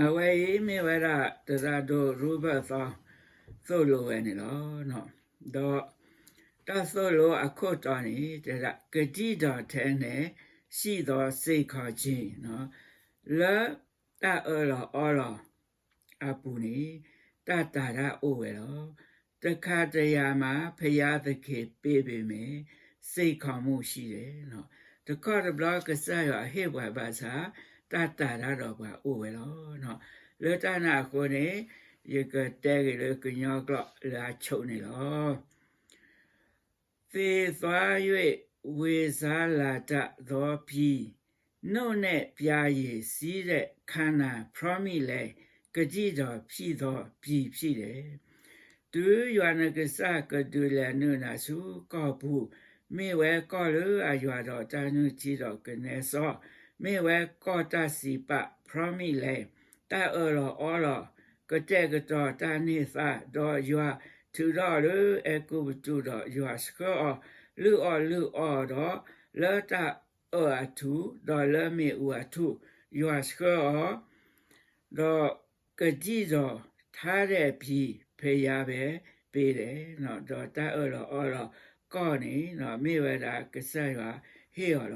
away me wera da do ruba tho solo any lo no do ta solo a quote on it da gadi da tene si do say kha chin no la ta ola apu ni ta da o we lo တခါတရံမှာဖရာသခင်ပေးပေမယ်စိတ်ခေါမှုရှိတယ်နော်တခေါ်တဘလကစားရဟေဘဘာသာတတရတော့ပါအိုဝဲတော့နော်လေတနာကိုနေရကတဲကလေးကညောကလာချုံနေတော့သေသွား၍ဝေစားလာတသောပြီးနှုတ်နဲ့ပြာရည်စီးတဲ့ခန္ဓာ promise လေကကြည်တော်ဖြစ်သောပြီးဖြစ်တယ်သူရွာနကစားကဒူလနုနာစုကောဘူးမေဝဲကောလူအရွာတော်တန်နုကြည့်တော်ကနေစောမေဝဲကောတစီပ promise လေတာအော်ကတဲ့ကတော့တန်နေသာတော်ရွာသူတော်လူအကူတူတော်ရွာစကောလူအော်တော့လာတာအတူတော်လမေဥအတူရွာစကောတော့ကကြည့်တော်ထားတဲ့ပြီးဖေရပဲပေးတယ်နော်တော့တာအော်ကောနေနော်မိဝဒကစားရဟေရော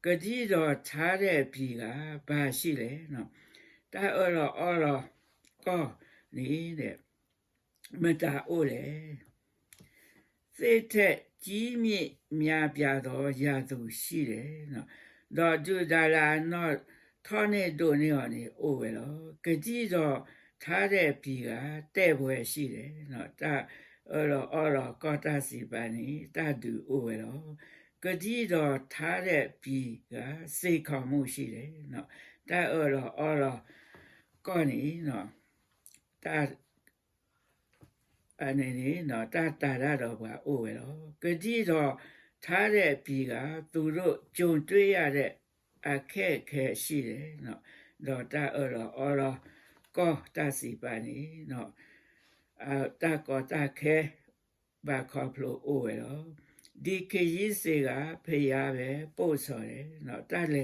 ကတိတော်ထားတဲ့ပြီကဘာရှိလဲနော်တာအော်ကောနေတဲ့မတာအိုးလေစိတ်ထက်ကြီးမြင့်များပြသောရာသူရှိတယ်နော်တော့ဒူဒါလာနော်ထောနေတို့နေရောနေအိုးပဲလို့ကတိတော်ထားတဲ့ပြီကတဲ့ဘွယ်ရှိတယ်နော်တာအော်ကောတာစီပန်နီတာဒူအိုဝဲတော့ကတိတော်ထားတဲ့ပြီကစိတ်ခေါမှုရှိတယ်နော်တာအော်ကောနီနော်တာအနေနဲ့နော်တာရတော့ပါအိုဝဲတော့ကတိတော်ထားတဲ့ပြီကသူတို့ကြုံတွေ့ရတဲ့အခက်ခဲရှိတယ်နော်တော့တာအော်ကောတာစီပန်နီနော်တာကောတာခဲဘာခေါပလိုအိုဝဲတော့ဒီခရီးစေကဖေရပဲပို့ဆော်တယ်နော်တာလေ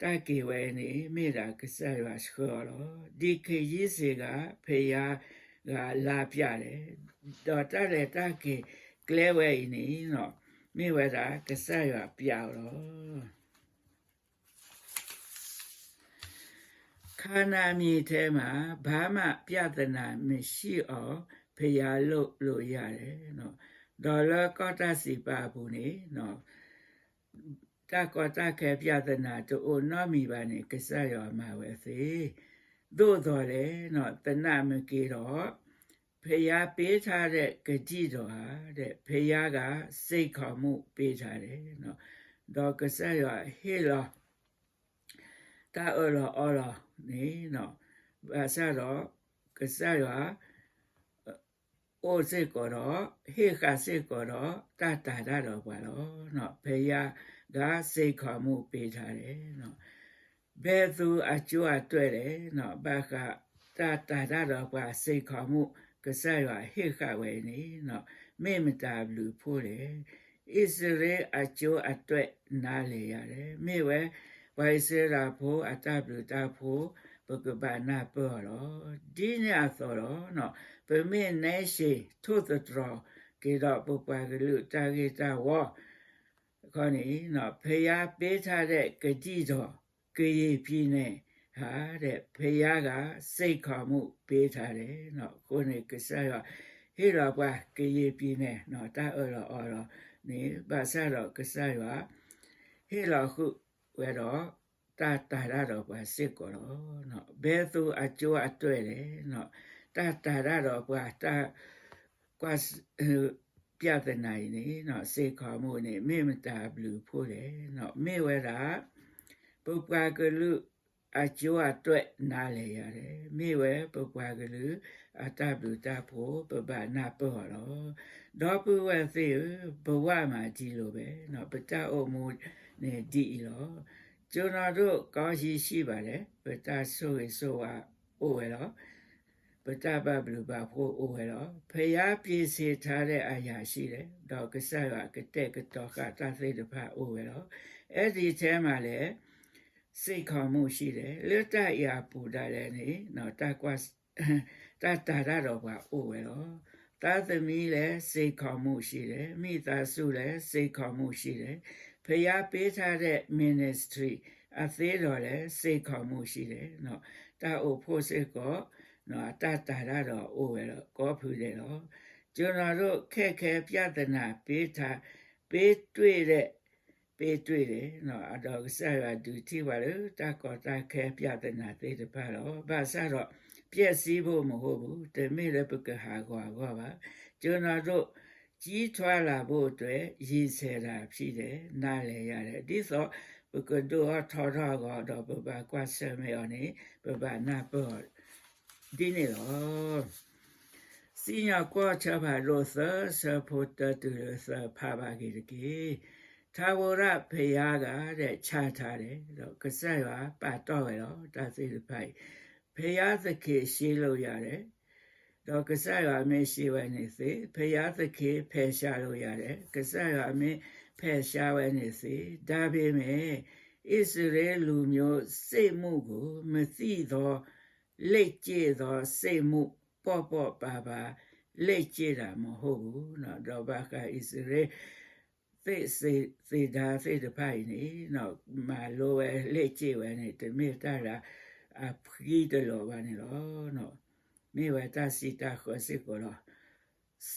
တာကေဝဲနေမိတာကစားရဆောတော့ဒီခရီးစေကဖေရကလာပြတယ်တော့တာလေတာကေကလဲဝဲနေနော်မိဝဲတာကစားရပြတော့ခန္ဓာမြေထဲမှာဘာမှပြဿနာမရှိအောင်ဖျားလို့ရတယ်နော်ဒေါ်လာကောတာစီပါဘူးနေနော်တာကောတာခဲပြဿနာတို့နော်မိပါနေကစားရမှာပဲစေသို့တော်လေနော်တဏမကေတော့ဖျားပေးထားတဲ့ကတိတော်ဟာတဲ့ဖျားကစိတ်ခေါမှုပေးထားတယ်နော်တော့ကစားရဟေလောတာအော်နေနော်ဘာသာတော့ကစားရအိုစေကောတော့ဟေခါစေကောတော့တာတော့ပါတော့နော်ဖေရကစိတ်ခေါမှုပေးထားတယ်နော်ဘယ်သူအကျိုးအတွက်လဲနော်ဘာကတာတော့ပါစိတ်ခေါမှုကစားရဟေခါဝဲနေနော်မေမတာဘလူဖို့တယ်ဣစရေအကျိုးအတွက်နားလေရတယ်မေဝဲဝိုင်စေရာဖို့အတဘလူတာဖို့ဘကဘာနာပေါ်တော့ဒီညာဆိုတော့နော်ပမေနေရှိထို့တော်ကေတော့ပပကလူတာဂေတာဝခေါနေနော်ဖေရပေးထားတဲ့ကတိတော်ကေရပြည်နေဟာတဲ့ဖေရကစိတ်ခေါမှုပေးထားတယ်နော်ကိုနေကစားရဟေရပါကေရပြည်နေနော်တာအော်နေဘာသာတော့ကစားရဟေရခုဝဲတော့တာတော့ပါစစ်ကောနော်ဘယ်သူအကျိုးအတွက်လဲနော်တာတော့ပါတာကွာပြဿနာနေနော်စေခေါ်မှုနေမေမတာဘလူဖို့တယ်နော်မေဝဲတာပုပ္ပါကလူအကျိုးအတွက်နားလေရတယ်မေဝဲပုပ္ပါကလူအတဘလူတာဖို့ပပနာပေါ်တော့ပူဝဲစေဘဝမှာကြည့်လို့ပဲနော်ပတအုံမှုနေဒီရောကျွန်တော်တို့ကောင်းရှိပါတယ်ပတဆိုဝါအိုဝဲတော့ပတဘဘလူပါဖို့အိုဝဲတော့ဖျားပြေစီထားတဲ့အရာရှိတယ်တော့ကစားရကတဲ့ကတော့ကတာသိတဖအိုဝဲတော့အဲ့ဒီထဲမှာလေ စိတ်ခေါ်မှုရှိတယ်လွတ်တရပူတာလည်းနေနော်တကွာတာရတော့ကအိုးပဲတော့သာသမီလည်းစိတ်ခေါ်မှုရှိတယ်မိသားစုလည်းစိတ်ခေါ်မှုရှိတယ်ဖျားပေးထားတဲ့ ministry အသေးတော်လည်းစိတ်ခေါ်မှုရှိတယ်နော်တာအိုဖို့စိတ်ကောနော်တာရတော့အိုးပဲတော့ကောဖူးတယ်တော့ကျွန်တော်တို့ခက်ခဲပြဿနာပေးတွေ့တယ်နော်အတော့ဆက်ရဒူတိပါလို့တာကောတာခဲပြဿနာသေးတယ်ပါတော့ဘာစားတော့ပြည့်စည်ဖို့မဟုတ်ဘူးတမေလည်းပကဟာကွာပါကျွန်တော်တို့ကြီးထွားလာဖို့အတွက်ရည်စဲတာဖြစ်တယ်နားလည်ရတယ်ဒီဆိုပကတော့ထော်တော့ဘကွာဆမေော်နေဘနာပေါ်ဒီနေတော့စီညာကွာချပါလို့စဖို့တတူစဖပါကြီးသာဝရဖယားကတဲ့ချထားတယ်တော့ကဆက်ရပတ်တော့ပဲတော့ဒါစိတ်ဖိုက်ဖယားသခင်ရှိလို့ရတယ်တော့ကဆက်ရမင်းရှိဝဲနေစေဖယားသခင်ဖယ်ရှားလို့ရတယ်ကဆက်ရမင်းဖယ်ရှားဝဲနေစေဒါပေမဲ့ဣသရေလလူမျိုးစိတ်မှုကိုမသိသောလက်ကျသောစိတ်မှုပေါ့ပါလက်ကျတာမဟုတ်ဘူးနော်တော့ဘာကဣသရေသေတာတဖိုင်နေနော်မာလိုဝဲလက်ကျဝဲနေတမေတာရာအဖီးတလောပါနေတော့နော်မိဝဲတာစီတာခေါ်စစ်ကိုတော့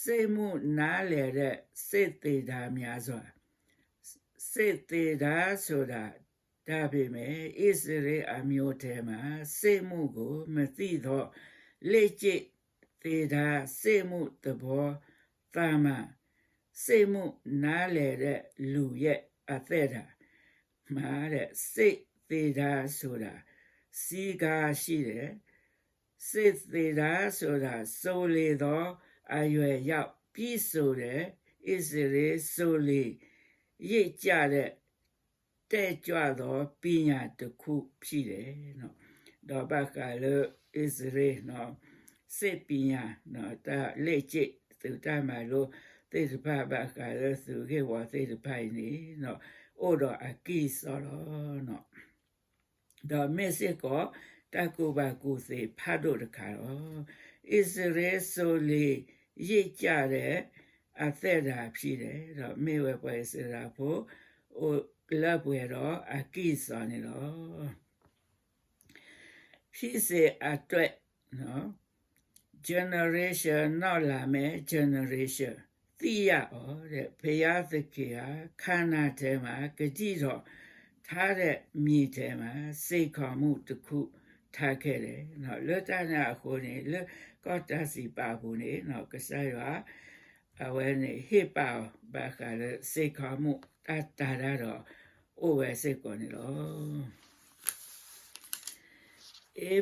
စေမှုနားလေတဲ့စေသေးတာများစွာစေသေးတာဆိုတာဒါပေမဲ့ဣသရေအမျိုးထဲမှာစေမှုကိုမသိတော့လက်ကျသေးတာစေမှုတဘောတာမစိတ်မှုနားလေတဲ့လူရဲ့အသက်တာမှာတဲ့စိတ်သေးတာဆိုတာစီကားရှိတယ်စိတ်သေးတာဆိုတာစိုးလေသောအရွယ်ရောက်ပြီးဆိုတဲ့ဣသရေစိုးလေရိတ်ကြတဲ့တဲ့ကြွသောပညာတစ်ခုဖြစ်တယ်နော်တော့ဘာကလို့ဣသရေနော်စိတ်ပညာနော်တာလက်ကျသူတမ်းမှာလို့သေတပါကလည်းသူကဝသေတပိုင်နေနော်အိုတော့အကိစောတော့နော်တော့မစ်ကောတကူပါကူစေဖတ်တော့တခါတော့ဣသရေဆိုလီရိတ်ကြတဲ့အသက်တာဖြစ်တယ်တော့မေဝဲပွဲစရာဖို့ဟိုလပွေတော့အကိစောနေတော့ဖြစ်စေအတွက်နော် generation နောက်လာမယ် generationသိရအောင်တဲ့ဘုရားသခင်ဟာခန္ဓာထဲမှာကြည်တော့ထားတဲ့မြေထဲမှာစိတ်ခေါ်မှုတစ်ခုထားခဲ့တယ်နော်လွတ်တနာခုနေလွတ်ကောတစီပါဘူးနေနော်ကစားရအဝဲနေဟိပါဘာကလည်းစိတ်ခေါ်မှုတာရတော့အိုဝဲစိတ်ကိုနေတော့အေ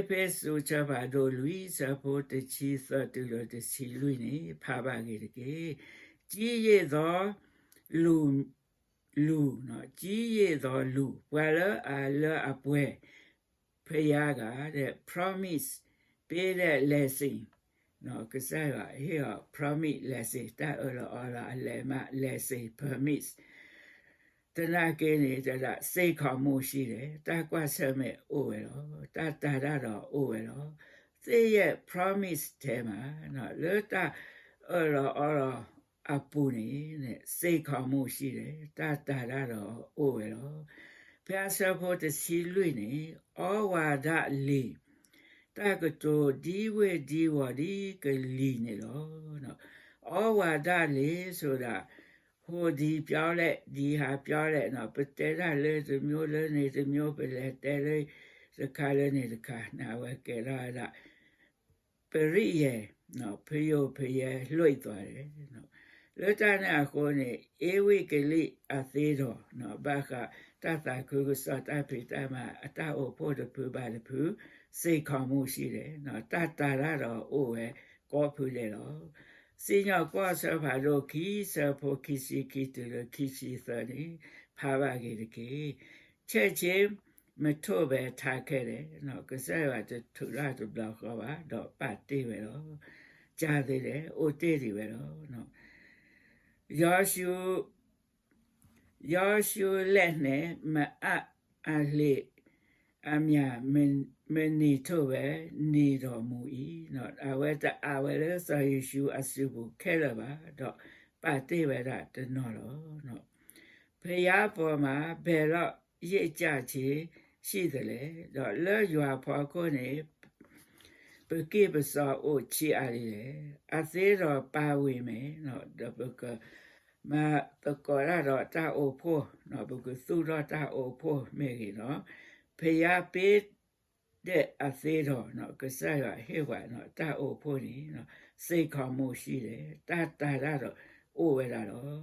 ဖေစုချပါတို့လူစဖို့တချီသတူလို့တချီလူနေဖာပါကြီးတကေကြီးရသောလူနော်ကြီးရသောလူဝါလအပွဲဖယားကတဲ့ promise ပေးတဲ့ lesson နော်ကစားရဟေ့ promise lesson တာအလာအလဲမ lesson promiseတနာကေနေတာစိတ်ခေါ်မှုရှိတယ်တာကွာဆက်မဲ့အိုဝဲတော့တာရတော့အိုဝဲတော့သိရဲ့ promise ထဲမှာနော်လွတ်တာအပူနေနဲ့စိတ်ခေါ်မှုရှိတယ်တာရတော့အိုဝဲတော့ဖျားဆက်ဖို့တစီလွိနေဩဝါဒလီတာကတိုဒီဝေဒီဝဒီကလီနေတော့နော်ဩဝါဒလီဆိုတာဟိုဒီပြောလဲဒီဟာပြောလဲနော်ပတဲရလဲဒီမျိုးလဲနေဒီမျိုးပဲလဲတဲလဲစခါလဲနေတခါနာဝဲကဲရပရိယေနော်ဖယလွိတ်သွားတယ်နော်လွတ်တနာကိုနေအေဝိကလိအသေးတော်နော်ဘာကတတခုကစတပိတမအတအိုဖို့တပူပါတပူစိတ်ခေါ်မှုရှိတယ်နော်တရတော့အိုဝဲကောဖူလေတော့စိညာကွာဆဘာလို့ခီဆဖို့ခီစီခီတူခီစီသနေဖာပါကြီးတကေချက်ချင်းမထုတ်ပဲထားခဲ့တယ်နော်ကစားရတဲ့ထူရတူဘလောက်ခေါ်ပါတော့ပတ်တေးပဲတော့ကြားသေးတယ်အိုတေးတွေပဲတော့နော်ယောရှုလက်နဲ့မအ Ali Amia Menitobe Nido Mui, not Aweta Awele, so you should assume Kelaba, dot, but they were at the Nolo, no. Paya for ma, Bella, Ye Jachi, Shidele, dot, learn you are Pocone, but give us all Chi Ali, I said or Bawi me, not the book. มาตะกอราดอตาโอโพเนาะบุกสู้รอตาโอโพเมกิเนาะพยาปิดเดอเซดอเนาะก็ใส่ว่าเฮว่าเนาะตาโอโพนี่เนาะစိတ်ခေါ်မှုရှိတယ်တာရတော့အိုဝဲတာတော့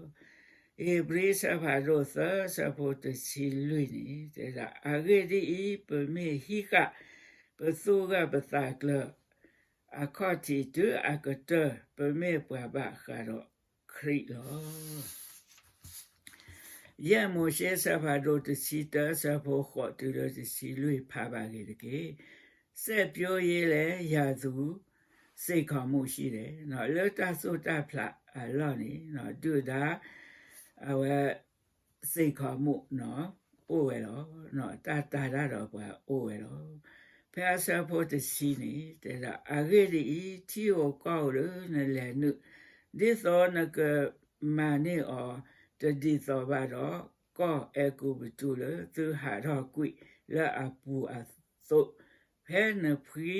ဧဘရိစဘာရောသစဖို့တစီလွိနေတဲ့အာဂေဒီပမေဟိကပစုကပသကလအခတိတူအကတပမေပွားပါခါတော့ခရိလောယမောရှေစဘာတို့တစီတစဖို့ခေါ်တူလို့တစီလွိဖာပါလေတကေဆက်ပြောရေးလဲရာသူစိတ်ခေါ်မှုရှိတယ်နော်လောတသုတဖလာအလောနေနော်ဒုဒါအဝစိတ်ခေါ်မှုနော်အိုဝဲတော့နော်တာရတော့ပွာအိုဝဲတော့ဖះဆဖို့တစီနေတဲ့အာဂေဒီတီယိုကောက်လို့နဲ့လဲနုဒီသောနကမာနေအောတဒီသောဘာတော့ကောအကူဘတူလသူဟာတော့ကွိလာအပူအသုဖဲနဖီ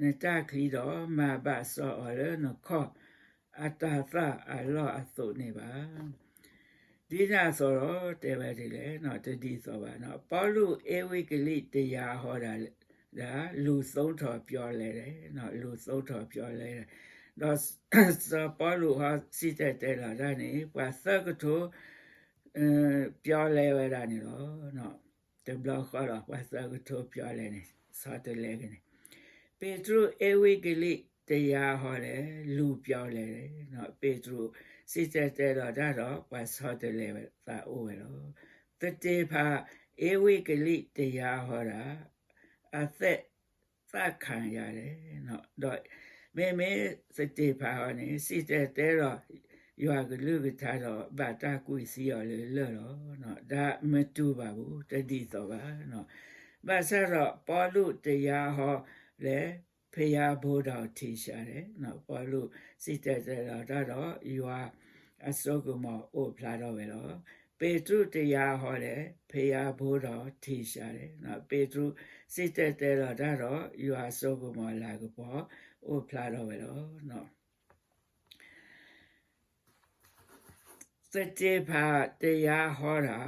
နတာခီတော့မဘာစောရနခောအတာသာအလောအသုနေပါဒီနာဆိုတော့တဲပဲဒီလေနော်တဒီသောဘာနော်ပေါလုဧဝိကလိတရားဟောတာဒါလူသုံးတော်ပြောလဲတယ်နော်လူသုံးတော်ပြောလဲတယ်တော့စပါလို့ဟာစီတဲ့လာတာနေပါစကတိုပြောလဲဝဲတာနေတော့နော်တဘလခေါ်တော့ပါစကတိုပြောလဲနေစားတယ်လဲကနေပေထရုဧဝိကလိတရားဟောတယ်လူပြောလဲတယ်နော်ပေထရုစီတဲ့တော့ဒါတော့ပါစားတယ်လဲသာအိုးပဲတော့တတေဖာဧဝိကလိတရားဟောတာအသက်သခံရတယ်နော်တော့မေစတေပါနေစီတဲ့တော့ရွာကလူကထားတော့ဘာတာကွေစီရလေလောနော်ဒါမတူပါဘူးတတိတော့ပါနော်ဘာစတော့ပေါ်လူတရားဟောလေဖရာဘိုးတော်ထီရှာတယ်နော်ပေါ်လူစီတဲ့တော့တော့ရွာအစောကမအိုဖလာတော့ပဲတော့ပေတရုတရားဟောတယ်ဖရာဘိုးတော်ထီရှာတယ်နော်ပေတရုစီတဲ့တော့တော့ရွာအစောကမလာကပေါ်အိုဖလာတော့ပဲတော့နော်စတေဖာတရားဟောတာ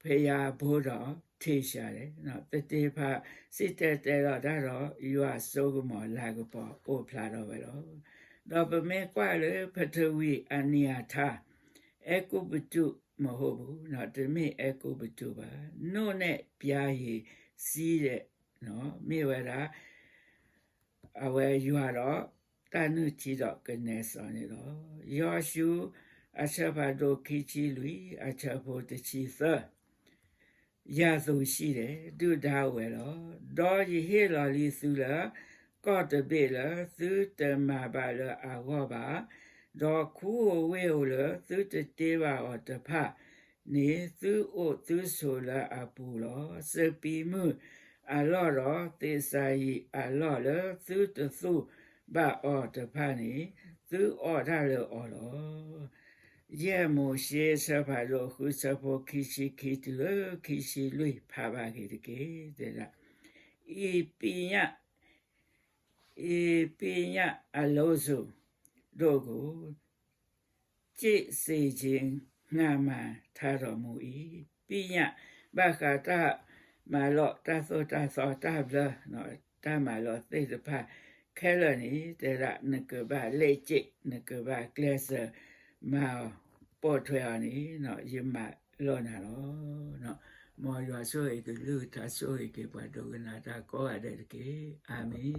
ဖရာဘိုးတော်ထေရှာတယ်နော်တတေဖာစစ်တဲ့တော့ဒါတော့ရွာစိုးကမောလာကပေါ်အိုဖလာတော့ပဲတော့တော့ပမေကွာလေပထဝီအနိယထာအကုပတုမဟုတ်ဘူးနော်တမေအကုပတုပါနို့နဲ့ပြားရည်စီးတဲ့နော်မိဝရာအဝဲရွာတော့တနုချီတော့ကနေစောနေတော့ယောရှုအချဘဒိုခိချီလူအချဘောတချီသရာစုရှိတယ်ဒုဒါဝဲတော့ဒေါ်ဟေလာလီစုလာကော့တဘေလာသုတမဘာလအဝဘာဒေါ်ခုဝဲလသုတတေဘာအတဖနေသုအိုသုဆိုလာအပူလောစပီမှုအလောတော့သေစာယီအလောလသုတသုဘာအောတဖနေသုအောထလအောလောယေမိုရှေစဖာလောခုစဖို့ခိရှိခိတလခိရှိလွိဖာပါကေကေတဲ့လားဤပညာအလောစုတို့ကိုကြည်စေခြင်းငါမှထားတော်မူ၏ပညာဘခတာမလောတသောတသောတဘလနော်တမလောသိတဖခဲလနီတဲ့ရနကဘာလေချိနကဘာကလစမာပေါ်ထွေani no yima lo na lo no mo yo so e ke lu ta so e ke pa do na ta ko ade ke amen